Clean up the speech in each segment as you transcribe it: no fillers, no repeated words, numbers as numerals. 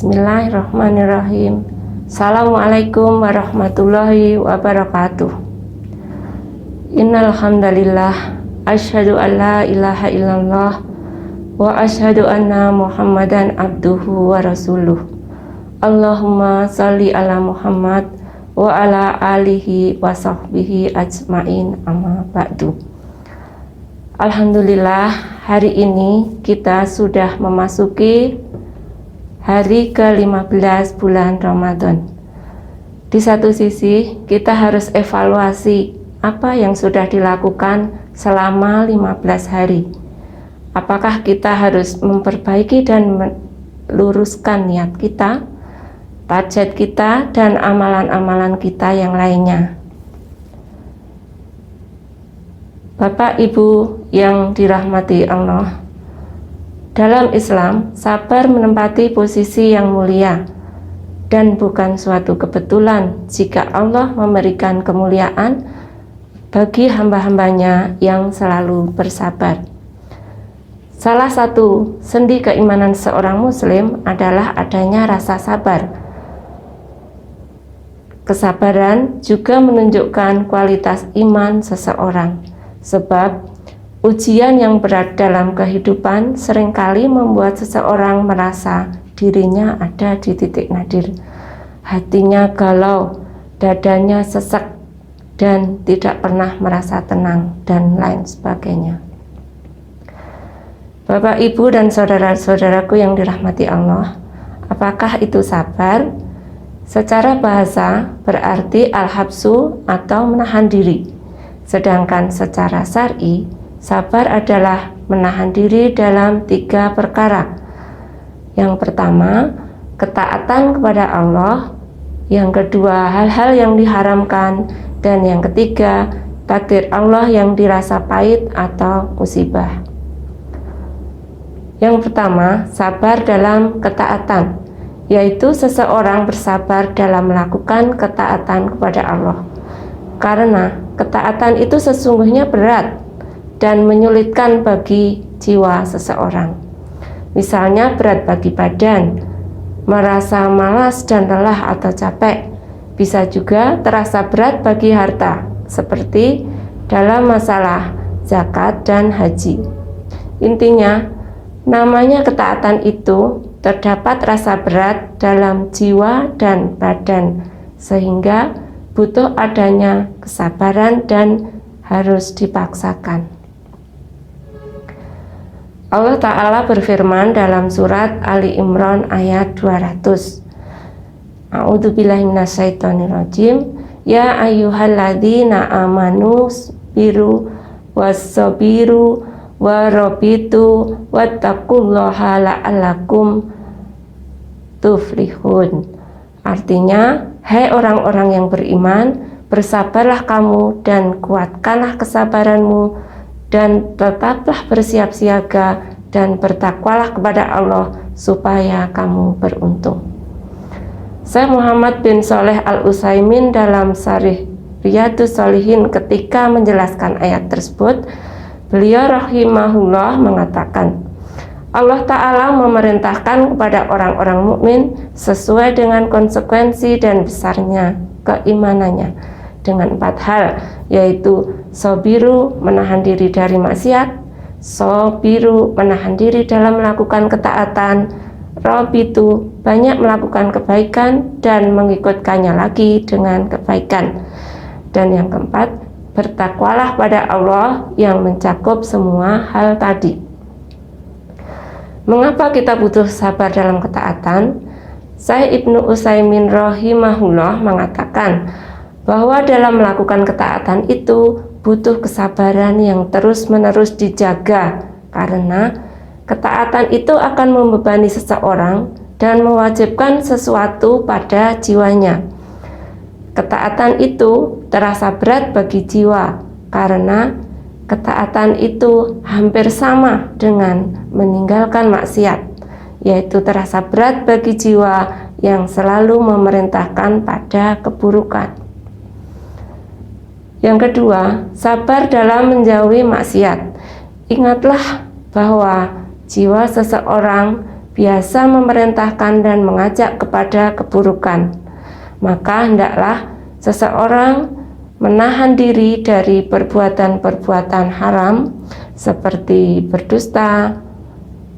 Bismillahirrahmanirrahim. Assalamualaikum warahmatullahi wabarakatuh. Innal hamdalillah asyhadu an la ilaha illallah wa asyhadu anna Muhammadan abduhu wa rasuluh. Allahumma shalli ala Muhammad wa ala alihi wa sahbihi ajmain, amma ba'du. Alhamdulillah, hari ini kita sudah memasuki hari ke-15 bulan Ramadan. Di satu sisi kita harus evaluasi apa yang sudah dilakukan selama 15 hari. Apakah kita harus memperbaiki dan meluruskan niat kita, target kita, dan amalan-amalan kita yang lainnya. Bapak Ibu yang dirahmati Allah, dalam Islam, sabar menempati posisi yang mulia dan bukan suatu kebetulan jika Allah memberikan kemuliaan bagi hamba-hambanya yang selalu bersabar. Salah satu sendi keimanan seorang muslim adalah adanya rasa sabar. Kesabaran juga menunjukkan kualitas iman seseorang, sebab ujian yang berat dalam kehidupan seringkali membuat seseorang merasa dirinya ada di titik nadir. Hatinya galau, dadanya sesak, dan tidak pernah merasa tenang, dan lain sebagainya. Bapak, Ibu, dan saudara-saudaraku yang dirahmati Allah, apakah itu sabar? Secara bahasa berarti al-habsu atau menahan diri. Sedangkan secara syar'i, sabar adalah menahan diri dalam 3 perkara. Yang pertama, ketaatan kepada Allah. Yang kedua, hal-hal yang diharamkan. Dan yang ketiga, takdir Allah yang dirasa pahit atau musibah. Yang pertama, sabar dalam ketaatan, yaitu seseorang bersabar dalam melakukan ketaatan kepada Allah. Karena ketaatan itu sesungguhnya berat dan menyulitkan bagi jiwa seseorang. Misalnya berat bagi badan, merasa malas dan lelah atau capek. Bisa juga terasa berat bagi harta, seperti dalam masalah zakat dan haji. Intinya, namanya ketaatan itu terdapat rasa berat dalam jiwa dan badan, sehingga butuh adanya kesabaran dan harus dipaksakan. Allah Ta'ala berfirman dalam surat Ali Imran ayat 200. A'udzubillahi minasyaitonirrajim. Ya ayyuhalladzina amanu biru wassabiru warabitu wattaqullaha la'allakum tuflihun. Artinya, hai orang-orang yang beriman, bersabarlah kamu dan kuatkanlah kesabaranmu dan tetaplah bersiap siaga dan bertakwalah kepada Allah supaya kamu beruntung. Syekh Muhammad bin Shalih Al-Utsaimin dalam Syarih Riyadhus Shalihin ketika menjelaskan ayat tersebut, beliau rahimahullah mengatakan, Allah Ta'ala memerintahkan kepada orang-orang mukmin sesuai dengan konsekuensi dan besarnya keimanannya dengan 4 hal, yaitu sabiru, menahan diri dari maksiat, sabiru, menahan diri dalam melakukan ketaatan, rabitu, banyak melakukan kebaikan dan mengikutkannya lagi dengan kebaikan. Dan yang keempat, bertakwalah pada Allah yang mencakup semua hal tadi. Mengapa kita butuh sabar dalam ketaatan? Syekh Ibnu Utsaimin rahimahullah mengatakan bahwa dalam melakukan ketaatan itu butuh kesabaran yang terus-menerus dijaga, karena ketaatan itu akan membebani seseorang dan mewajibkan sesuatu pada jiwanya. Ketaatan itu terasa berat bagi jiwa karena ketaatan itu hampir sama dengan meninggalkan maksiat, yaitu terasa berat bagi jiwa yang selalu memerintahkan pada keburukan. Yang kedua, sabar dalam menjauhi maksiat. Ingatlah bahwa jiwa seseorang biasa memerintahkan dan mengajak kepada keburukan. Maka hendaklah seseorang menahan diri dari perbuatan-perbuatan haram seperti berdusta,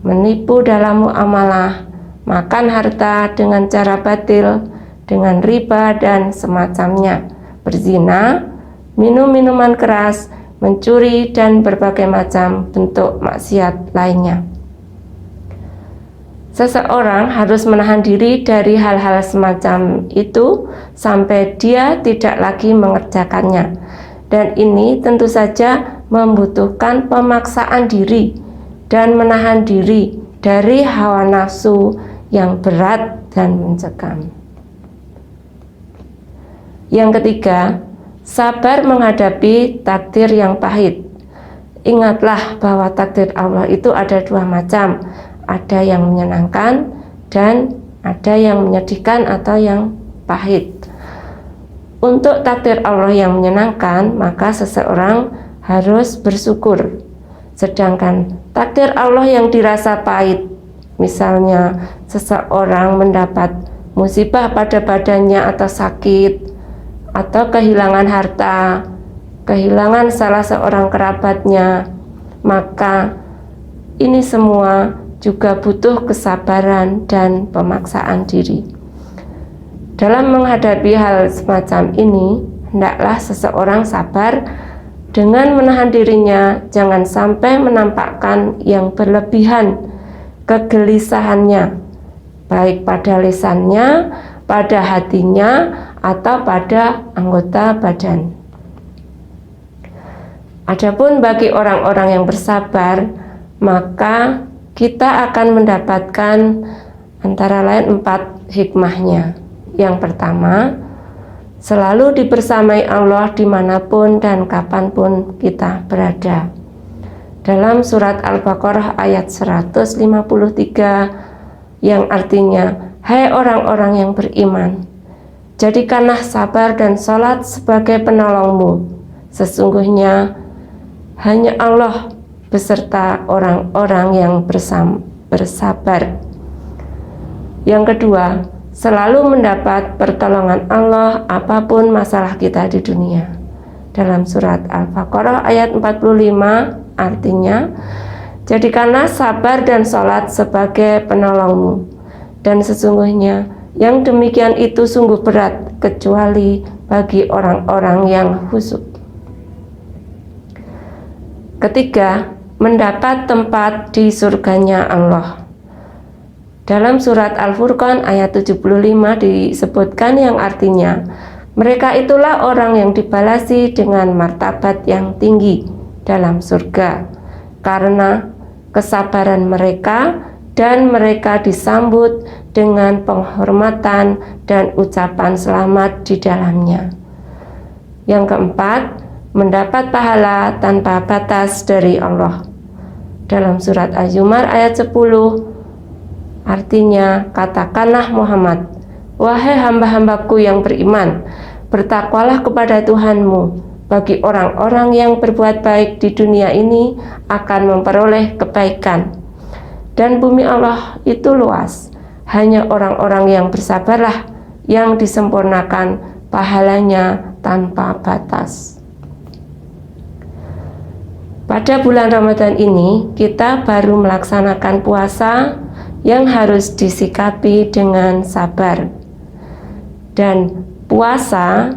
menipu dalam muamalah, makan harta dengan cara batil, dengan riba dan semacamnya, berzina, minum minuman keras, mencuri, dan berbagai macam bentuk maksiat lainnya. Seseorang harus menahan diri dari hal-hal semacam itu sampai dia tidak lagi mengerjakannya. Dan ini tentu saja membutuhkan pemaksaan diri dan menahan diri dari hawa nafsu yang berat dan mencekam. Yang ketiga, sabar menghadapi takdir yang pahit. Ingatlah bahwa takdir Allah itu ada dua macam. Ada yang menyenangkan dan ada yang menyedihkan atau yang pahit. Untuk takdir Allah yang menyenangkan, maka seseorang harus bersyukur. Sedangkan takdir Allah yang dirasa pahit, misalnya seseorang mendapat musibah pada badannya atau sakit, atau kehilangan harta, kehilangan salah seorang kerabatnya, maka ini semua juga butuh kesabaran dan pemaksaan diri. Dalam menghadapi hal semacam ini, hendaklah seseorang sabar dengan menahan dirinya, jangan sampai menampakkan yang berlebihan kegelisahannya, baik pada lisannya, pada hatinya, atau pada anggota badan. Adapun bagi orang-orang yang bersabar, maka kita akan mendapatkan antara lain 4 hikmahnya. Yang pertama, selalu dibersamai Allah dimanapun dan kapanpun kita berada. Dalam surat Al-Baqarah ayat 153 yang artinya, hai orang-orang yang beriman, jadikanlah sabar dan sholat sebagai penolongmu. Sesungguhnya hanya Allah beserta orang-orang yang bersabar. Yang kedua, selalu mendapat pertolongan Allah apapun masalah kita di dunia. Dalam surat Al-Baqarah ayat 45 artinya, jadikanlah sabar dan sholat sebagai penolongmu. Dan sesungguhnya yang demikian itu sungguh berat kecuali bagi orang-orang yang khusyuk. Ketiga, mendapat tempat di surganya Allah. Dalam surat Al-Furqan ayat 75 disebutkan yang artinya, mereka itulah orang yang dibalasi dengan martabat yang tinggi dalam surga karena kesabaran mereka, dan mereka disambut dengan penghormatan dan ucapan selamat di dalamnya. Yang keempat, mendapat pahala tanpa batas dari Allah. Dalam surat Az-Zumar ayat 10 artinya, katakanlah Muhammad, wahai hamba-hambaku yang beriman, bertakwalah kepada Tuhanmu. Bagi orang-orang yang berbuat baik di dunia ini akan memperoleh kebaikan. Dan bumi Allah itu luas, hanya orang-orang yang bersabarlah yang disempurnakan pahalanya tanpa batas. Pada bulan Ramadan ini, kita baru melaksanakan puasa yang harus disikapi dengan sabar. Dan puasa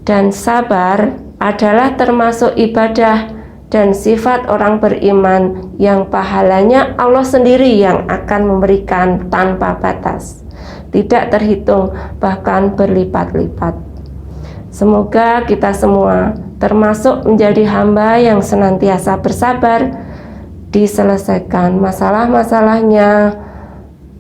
dan sabar adalah termasuk ibadah dan sifat orang beriman yang pahalanya Allah sendiri yang akan memberikan tanpa batas, tidak terhitung bahkan berlipat-lipat. Semoga kita semua termasuk menjadi hamba yang senantiasa bersabar, diselesaikan masalah-masalahnya,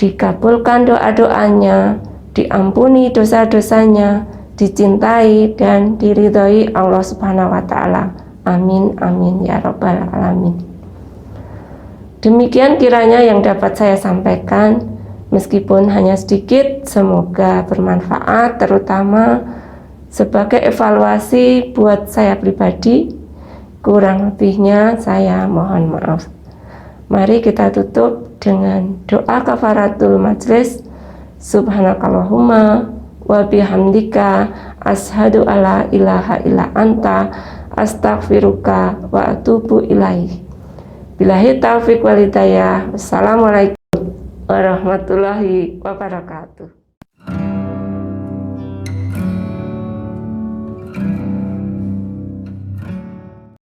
dikabulkan doa-doanya, diampuni dosa-dosanya, dicintai dan diridhoi Allah Subhanahu wa Ta'ala. Amin, amin ya Rabbal Alamin. Demikian kiranya yang dapat saya sampaikan, meskipun hanya sedikit, semoga bermanfaat, terutama sebagai evaluasi buat saya pribadi. Kurang lebihnya saya mohon maaf. Mari kita tutup dengan doa kafaratul majlis. Subhanakallahumma wa bihamdika ashadu alla ilaha illa anta astaghfiruka wa atubu ilaih. Billahi taufiq wal hidayah. Wassalamualaikum warahmatullahi wabarakatuh.